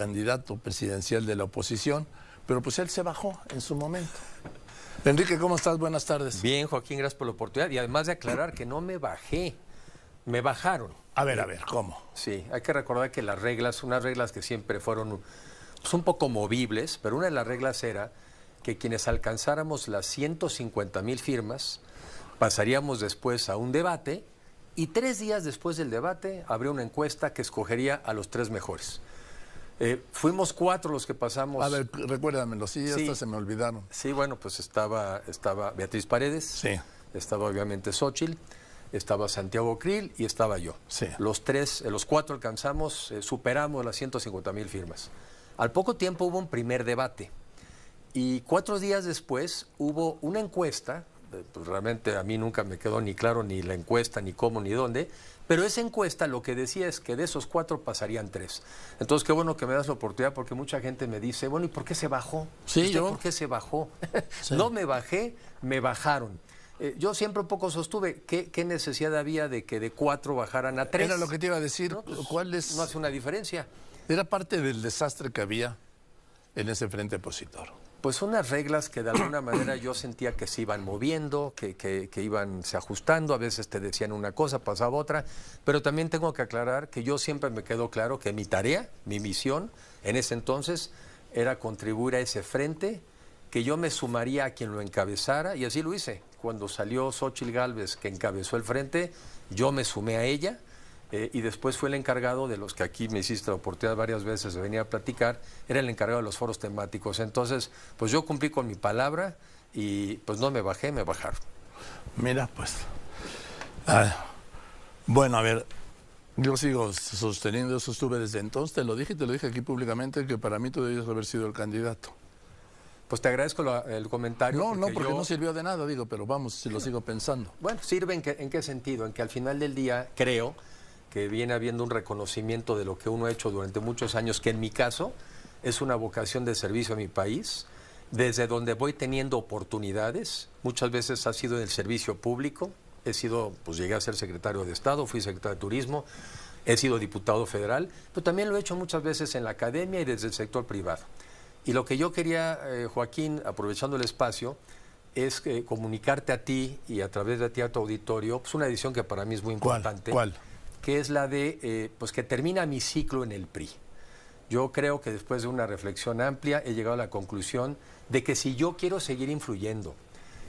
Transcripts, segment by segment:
candidato presidencial de la oposición, pero pues él se bajó en su momento. Enrique, ¿cómo estás? Buenas tardes. Bien, Joaquín, gracias por la oportunidad. Y además de aclarar que no me bajé, me bajaron. A ver, ¿cómo? Sí, hay que recordar que las reglas, unas reglas que siempre fueron pues, un poco movibles, pero una de las reglas era que quienes alcanzáramos las 150,000 firmas, pasaríamos después a un debate y 3 días después del debate habría una encuesta que escogería a los 3 mejores. Fuimos 4 los que pasamos. A ver, recuérdamelo, sí, hasta se me olvidaron. Sí, bueno, pues estaba Beatriz Paredes, sí, estaba obviamente Xóchitl, estaba Santiago Krill y estaba yo. Sí. Los 4 alcanzamos, superamos las 150,000 firmas. Al poco tiempo hubo un primer debate y 4 días después hubo una encuesta. Pues realmente a mí nunca me quedó ni claro ni la encuesta, ni cómo, ni dónde, pero esa encuesta lo que decía es que de esos 4 pasarían 3. Entonces, qué bueno que me das la oportunidad, porque mucha gente me dice, bueno, ¿y por qué se bajó? Sí, yo. ¿Por qué se bajó? Sí. No me bajé, me bajaron. Yo siempre un poco sostuve, ¿qué necesidad había de que de 4 bajaran a 3? Era lo que te iba a decir, ¿No? Pues, ¿cuál es? no hace una diferencia. Era parte del desastre que había en ese frente opositor. Pues unas reglas que de alguna manera yo sentía que se iban moviendo, que iban se ajustando, a veces te decían una cosa, pasaba otra, pero también tengo que aclarar que yo siempre me quedó claro que mi tarea, mi misión en ese entonces era contribuir a ese frente, que yo me sumaría a quien lo encabezara, y así lo hice. Cuando salió Xóchitl Gálvez, que encabezó el frente, yo me sumé a ella. Y después fue el encargado de los que aquí me hiciste la oportunidad varias veces de venir a platicar, era el encargado de los foros temáticos. Entonces, pues yo cumplí con mi palabra y pues no me bajé, me bajaron. Mira, pues. Bueno, a ver, yo sigo sosteniendo, eso estuve desde entonces, te lo dije aquí públicamente, que para mí tú debías haber sido el candidato. Pues te agradezco el comentario. Porque no sirvió de nada, digo, pero vamos, si lo sigo pensando. Bueno, sirve en qué sentido, en que al final del día creo que viene habiendo un reconocimiento de lo que uno ha hecho durante muchos años, que en mi caso es una vocación de servicio a mi país, desde donde voy teniendo oportunidades, muchas veces ha sido en el servicio público, llegué a ser secretario de Estado, fui secretario de Turismo, he sido diputado federal, pero también lo he hecho muchas veces en la academia y desde el sector privado. Y lo que yo quería, Joaquín, aprovechando el espacio, es comunicarte a ti y a través de ti a tu auditorio, pues una decisión que para mí es muy importante. ¿Cuál? Que es la de que termina mi ciclo en el PRI. Yo creo que después de una reflexión amplia he llegado a la conclusión de que si yo quiero seguir influyendo,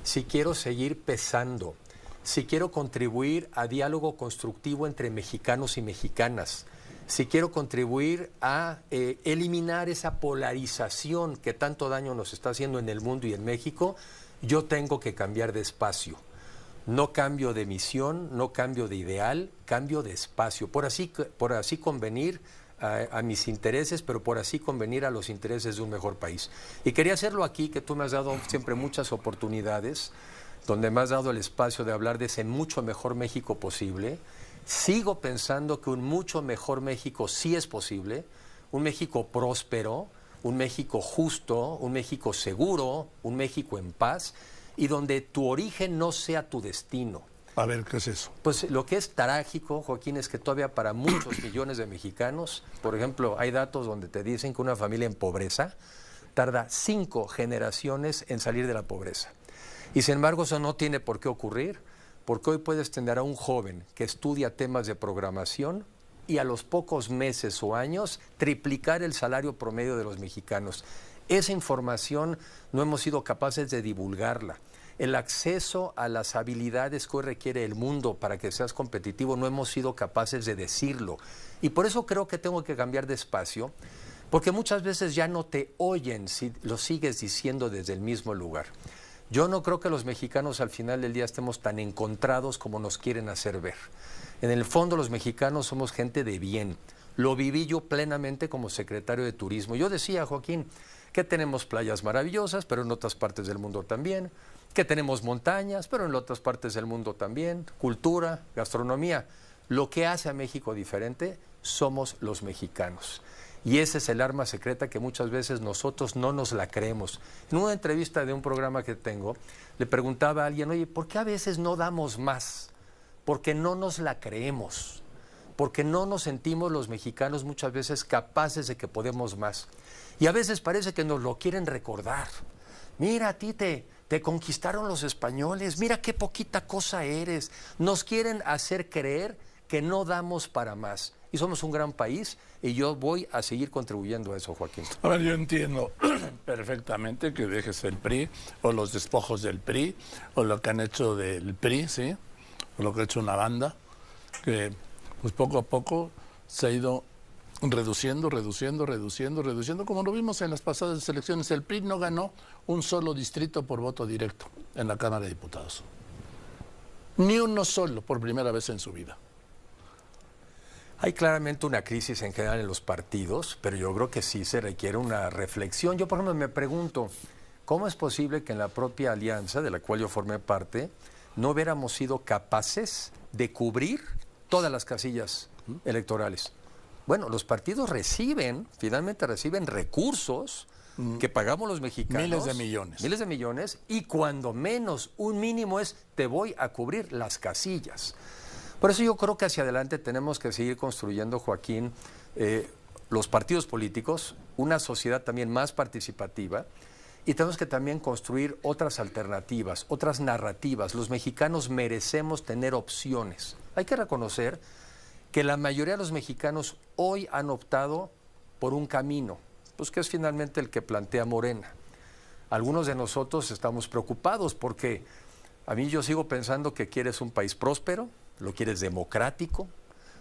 si quiero seguir pesando, si quiero contribuir a diálogo constructivo entre mexicanos y mexicanas, si quiero contribuir a eliminar esa polarización que tanto daño nos está haciendo en el mundo y en México, yo tengo que cambiar de espacio. No cambio de misión, no cambio de ideal, cambio de espacio. Por así convenir a mis intereses, pero por así convenir a los intereses de un mejor país. Y quería hacerlo aquí, que tú me has dado siempre muchas oportunidades, donde me has dado el espacio de hablar de ese mucho mejor México posible. Sigo pensando que un mucho mejor México sí es posible, un México próspero, un México justo, un México seguro, un México en paz, y donde tu origen no sea tu destino. A ver, ¿qué es eso? Pues lo que es trágico, Joaquín, es que todavía para muchos millones de mexicanos, por ejemplo, hay datos donde te dicen que una familia en pobreza tarda 5 generaciones en salir de la pobreza. Y sin embargo, eso no tiene por qué ocurrir, porque hoy puedes tener a un joven que estudia temas de programación y a los pocos meses o años triplicar el salario promedio de los mexicanos. Esa información no hemos sido capaces de divulgarla. El acceso a las habilidades que hoy requiere el mundo para que seas competitivo, no hemos sido capaces de decirlo. Y por eso creo que tengo que cambiar de espacio, porque muchas veces ya no te oyen si lo sigues diciendo desde el mismo lugar. Yo no creo que los mexicanos al final del día estemos tan encontrados como nos quieren hacer ver. En el fondo los mexicanos somos gente de bien. Lo viví yo plenamente como secretario de Turismo. Yo decía, Joaquín, que tenemos playas maravillosas, pero en otras partes del mundo también, que tenemos montañas, pero en otras partes del mundo también, cultura, gastronomía. Lo que hace a México diferente somos los mexicanos. Y ese es el arma secreta que muchas veces nosotros no nos la creemos. En una entrevista de un programa que tengo, le preguntaba a alguien, oye, ¿por qué a veces no damos más? Porque no nos la creemos. porque no nos sentimos los mexicanos muchas veces capaces de que podemos más. Y a veces parece que nos lo quieren recordar. Mira, a ti te conquistaron los españoles, mira qué poquita cosa eres. Nos quieren hacer creer que no damos para más. Y somos un gran país y yo voy a seguir contribuyendo a eso, Joaquín. A ver, yo entiendo perfectamente que dejes el PRI o los despojos del PRI o lo que han hecho del PRI, ¿sí? O lo que ha hecho una banda que pues poco a poco se ha ido reduciendo, como lo vimos en las pasadas elecciones. El PRI no ganó un solo distrito por voto directo en la Cámara de Diputados. Ni uno solo, por primera vez en su vida. Hay claramente una crisis en general en los partidos, pero yo creo que sí se requiere una reflexión. Yo, por ejemplo, me pregunto, ¿cómo es posible que en la propia alianza, de la cual yo formé parte, no hubiéramos sido capaces de cubrir todas las casillas electorales? Bueno, los partidos finalmente reciben recursos que pagamos los mexicanos. Miles de millones. Miles de millones, y cuando menos, un mínimo es, te voy a cubrir las casillas. Por eso yo creo que hacia adelante tenemos que seguir construyendo, Joaquín, los partidos políticos, una sociedad también más participativa, y tenemos que también construir otras alternativas, otras narrativas. Los mexicanos merecemos tener opciones. Hay que reconocer que la mayoría de los mexicanos hoy han optado por un camino, pues que es finalmente el que plantea Morena. Algunos de nosotros estamos preocupados porque a mí yo sigo pensando que quieres un país próspero, lo quieres democrático,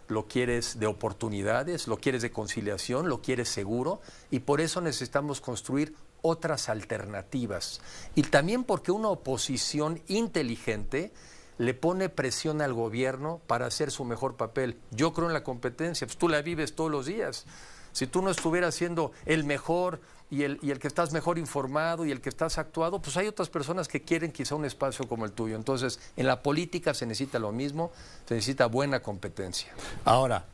lo quieres de oportunidades, lo quieres de conciliación, lo quieres seguro, y por eso necesitamos construir otras alternativas. Y también porque una oposición inteligente le pone presión al gobierno para hacer su mejor papel. Yo creo en la competencia, pues tú la vives todos los días. Si tú no estuvieras siendo el mejor y el que estás mejor informado y el que estás actuado, pues hay otras personas que quieren quizá un espacio como el tuyo. Entonces, en la política se necesita lo mismo, se necesita buena competencia. Ahora,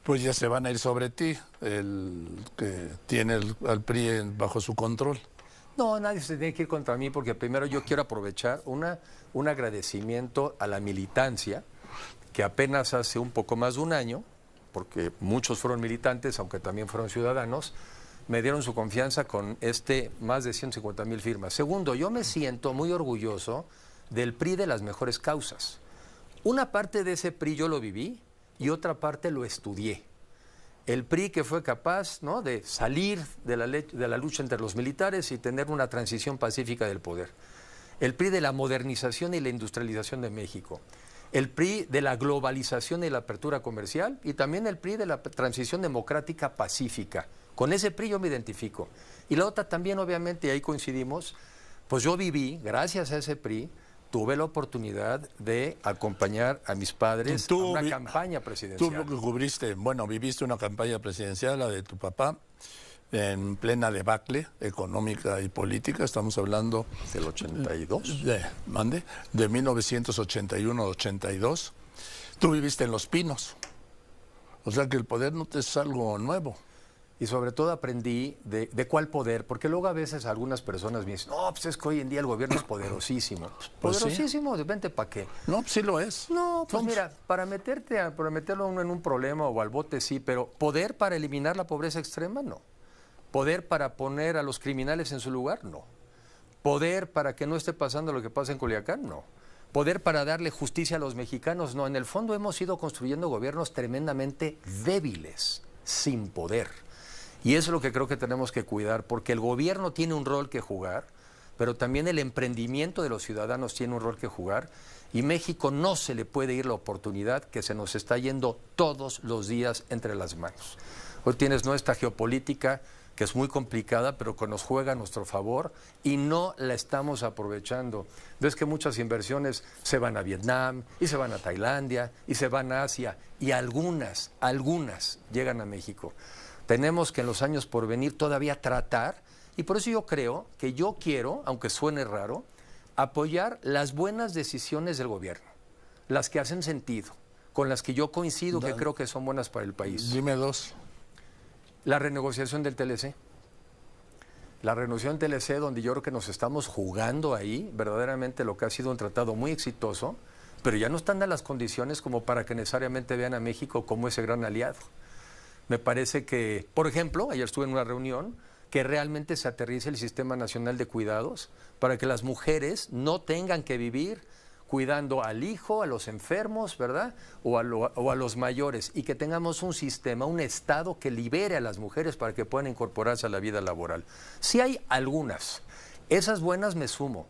pues ya se van a ir sobre ti, el que tiene al PRI bajo su control. No, nadie se tiene que ir contra mí, porque primero yo quiero aprovechar un agradecimiento a la militancia, que apenas hace un poco más de un año, porque muchos fueron militantes, aunque también fueron ciudadanos, me dieron su confianza con más de 150,000 firmas. Segundo, yo me siento muy orgulloso del PRI de las mejores causas. Una parte de ese PRI yo lo viví y otra parte lo estudié. El PRI que fue capaz, ¿no?, de salir de la lucha entre los militares y tener una transición pacífica del poder. El PRI de la modernización y la industrialización de México. El PRI de la globalización y la apertura comercial, y también el PRI de la transición democrática pacífica. Con ese PRI yo me identifico. Y la otra también, obviamente, y ahí coincidimos, pues yo viví, gracias a ese PRI, tuve la oportunidad de acompañar a mis padres a una campaña presidencial. Tú lo que cubriste, bueno, viviste una campaña presidencial, la de tu papá, en plena debacle económica y política. Estamos hablando del 82. De 1981-82. Tú viviste en Los Pinos. O sea que el poder no te es algo nuevo. Y sobre todo aprendí de cuál poder, porque luego a veces algunas personas me dicen, no, pues es que hoy en día el gobierno es poderosísimo. Pues ¿Poderosísimo? Sí. Vente para qué. No, sí lo es. No, pues mira, para meterlo uno en un problema o al bote sí, pero poder para eliminar la pobreza extrema, no. Poder para poner a los criminales en su lugar, no. Poder para que no esté pasando lo que pasa en Culiacán, no. Poder para darle justicia a los mexicanos, no. En el fondo hemos ido construyendo gobiernos tremendamente débiles, sin poder. Y eso es lo que creo que tenemos que cuidar, porque el gobierno tiene un rol que jugar, pero también el emprendimiento de los ciudadanos tiene un rol que jugar, y México no se le puede ir la oportunidad que se nos está yendo todos los días entre las manos. Hoy tienes nuestra geopolítica, que es muy complicada, pero que nos juega a nuestro favor y no la estamos aprovechando. Ves que muchas inversiones se van a Vietnam y se van a Tailandia y se van a Asia, y algunas llegan a México. Tenemos que en los años por venir todavía tratar, y por eso yo creo que yo quiero, aunque suene raro, apoyar las buenas decisiones del gobierno, las que hacen sentido, con las que yo coincido, que creo que son buenas para el país. Dime dos. La renegociación del TLC. La renegociación del TLC, donde yo creo que nos estamos jugando ahí, verdaderamente lo que ha sido un tratado muy exitoso, pero ya no están en las condiciones como para que necesariamente vean a México como ese gran aliado. Me parece que, por ejemplo, ayer estuve en una reunión, que realmente se aterrice el Sistema Nacional de Cuidados para que las mujeres no tengan que vivir cuidando al hijo, a los enfermos, ¿verdad? O a los mayores, y que tengamos un sistema, un Estado que libere a las mujeres para que puedan incorporarse a la vida laboral. Sí hay algunas, esas buenas me sumo,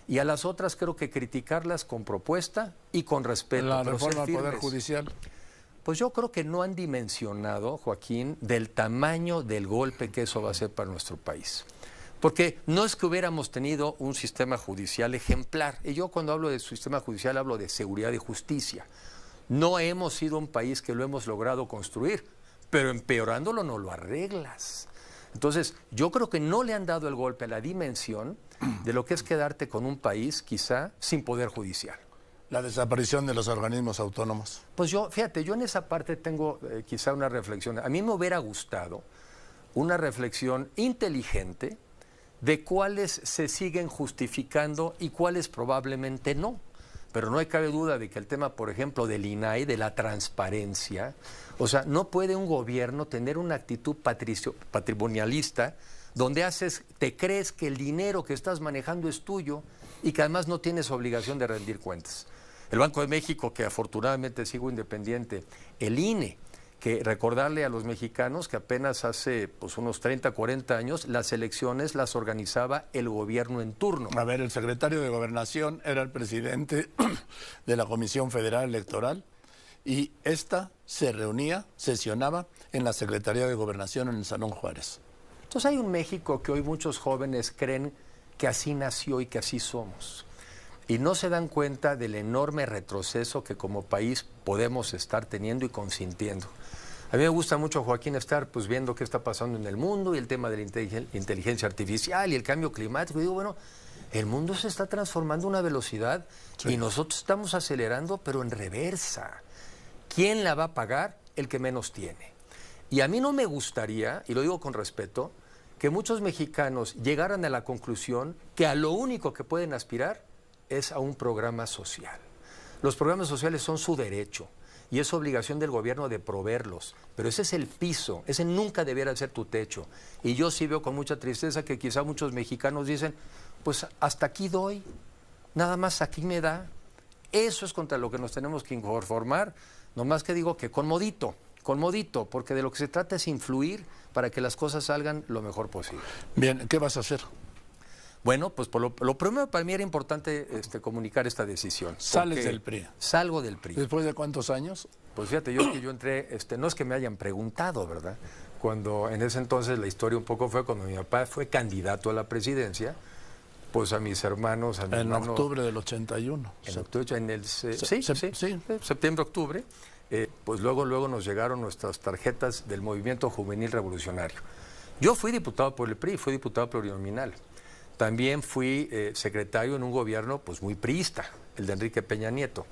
y a las otras creo que criticarlas con propuesta y con respeto. La reforma al Poder Judicial. Pues yo creo que no han dimensionado, Joaquín, del tamaño del golpe que eso va a ser para nuestro país. Porque no es que hubiéramos tenido un sistema judicial ejemplar. Y yo cuando hablo de sistema judicial hablo de seguridad y justicia. No hemos sido un país que lo hemos logrado construir, pero empeorándolo no lo arreglas. Entonces, yo creo que no le han dado el golpe a la dimensión de lo que es quedarte con un país quizá sin poder judicial. La desaparición de los organismos autónomos. Pues yo, fíjate, yo en esa parte tengo quizá una reflexión. A mí me hubiera gustado una reflexión inteligente de cuáles se siguen justificando y cuáles probablemente no. Pero no hay cabe duda de que el tema, por ejemplo, del INAI, de la transparencia, o sea, no puede un gobierno tener una actitud patrimonialista donde te crees que el dinero que estás manejando es tuyo y que además no tienes obligación de rendir cuentas. El Banco de México, que afortunadamente sigo independiente, el INE, que recordarle a los mexicanos que apenas hace pues, unos 30, 40 años, las elecciones las organizaba el gobierno en turno. A ver, el secretario de Gobernación era el presidente de la Comisión Federal Electoral y esta se reunía, sesionaba en la Secretaría de Gobernación en el Salón Juárez. Entonces hay un México que hoy muchos jóvenes creen que así nació y que así somos. Y no se dan cuenta del enorme retroceso que como país podemos estar teniendo y consintiendo. A mí me gusta mucho, Joaquín, estar pues viendo qué está pasando en el mundo y el tema de la inteligencia artificial y el cambio climático. Y digo, bueno, el mundo se está transformando a una velocidad y nosotros estamos acelerando, pero en reversa. ¿Quién la va a pagar? El que menos tiene. Y a mí no me gustaría, y lo digo con respeto, que muchos mexicanos llegaran a la conclusión que a lo único que pueden aspirar es a un programa social. Los programas sociales son su derecho y es obligación del gobierno de proveerlos, pero ese es el piso, ese nunca debiera ser tu techo. Y yo sí veo con mucha tristeza que quizá muchos mexicanos dicen, pues hasta aquí doy, nada más aquí me da. Eso es contra lo que nos tenemos que conformar, nomás que digo que con modito, porque de lo que se trata es influir para que las cosas salgan lo mejor posible. Bien, ¿qué vas a hacer? Bueno, pues por lo primero para mí era importante comunicar esta decisión. ¿Sales del PRI? Salgo del PRI. ¿Después de cuántos años? Pues fíjate, yo entré, no es que me hayan preguntado, ¿verdad? Cuando en ese entonces la historia un poco fue cuando mi papá fue candidato a la presidencia, pues a mis hermanos, a mi hermano, octubre del 81. En octubre, septiembre-octubre, pues luego nos llegaron nuestras tarjetas del Movimiento Juvenil Revolucionario. Yo fui diputado por el PRI, fui diputado plurinominal. También fui secretario en un gobierno pues muy priista, el de Enrique Peña Nieto.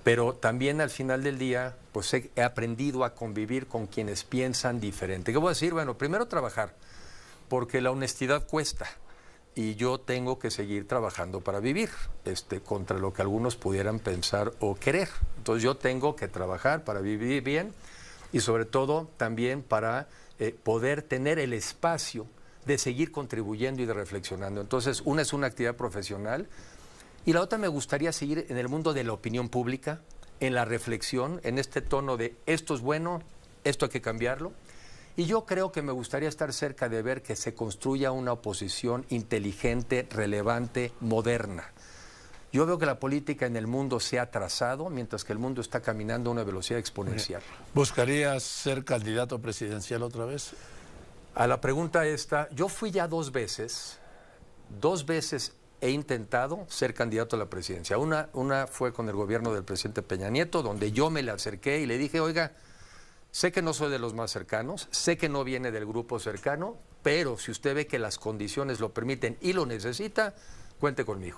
Pero también al final del día pues he aprendido a convivir con quienes piensan diferente. ¿Qué voy a decir? Bueno, primero trabajar, porque la honestidad cuesta y yo tengo que seguir trabajando para vivir, contra lo que algunos pudieran pensar o querer. Entonces yo tengo que trabajar para vivir bien y sobre todo también para poder tener el espacio de seguir contribuyendo y de reflexionando. Entonces, una es una actividad profesional y la otra me gustaría seguir en el mundo de la opinión pública, en la reflexión, en este tono de esto es bueno, esto hay que cambiarlo. Y yo creo que me gustaría estar cerca de ver que se construya una oposición inteligente, relevante, moderna. Yo veo que la política en el mundo se ha atrasado, mientras que el mundo está caminando a una velocidad exponencial. ¿Buscarías ser candidato presidencial otra vez? A la pregunta esta, yo fui ya 2 veces he intentado ser candidato a la presidencia. Una fue con el gobierno del presidente Peña Nieto, donde yo me le acerqué y le dije, oiga, sé que no soy de los más cercanos, sé que no viene del grupo cercano, pero si usted ve que las condiciones lo permiten y lo necesita, cuente conmigo.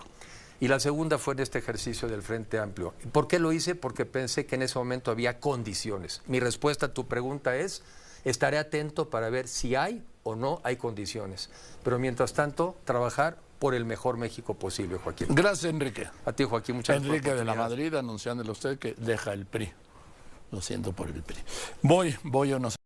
Y la segunda fue en este ejercicio del Frente Amplio. ¿Por qué lo hice? Porque pensé que en ese momento había condiciones. Mi respuesta a tu pregunta es, estaré atento para ver si hay o no hay condiciones. Pero mientras tanto, trabajar por el mejor México posible, Joaquín. Gracias, Enrique. A ti, Joaquín, muchas gracias. Enrique de la Madrid anunciándole a usted que deja el PRI. Lo siento por el PRI. Voy o no sé.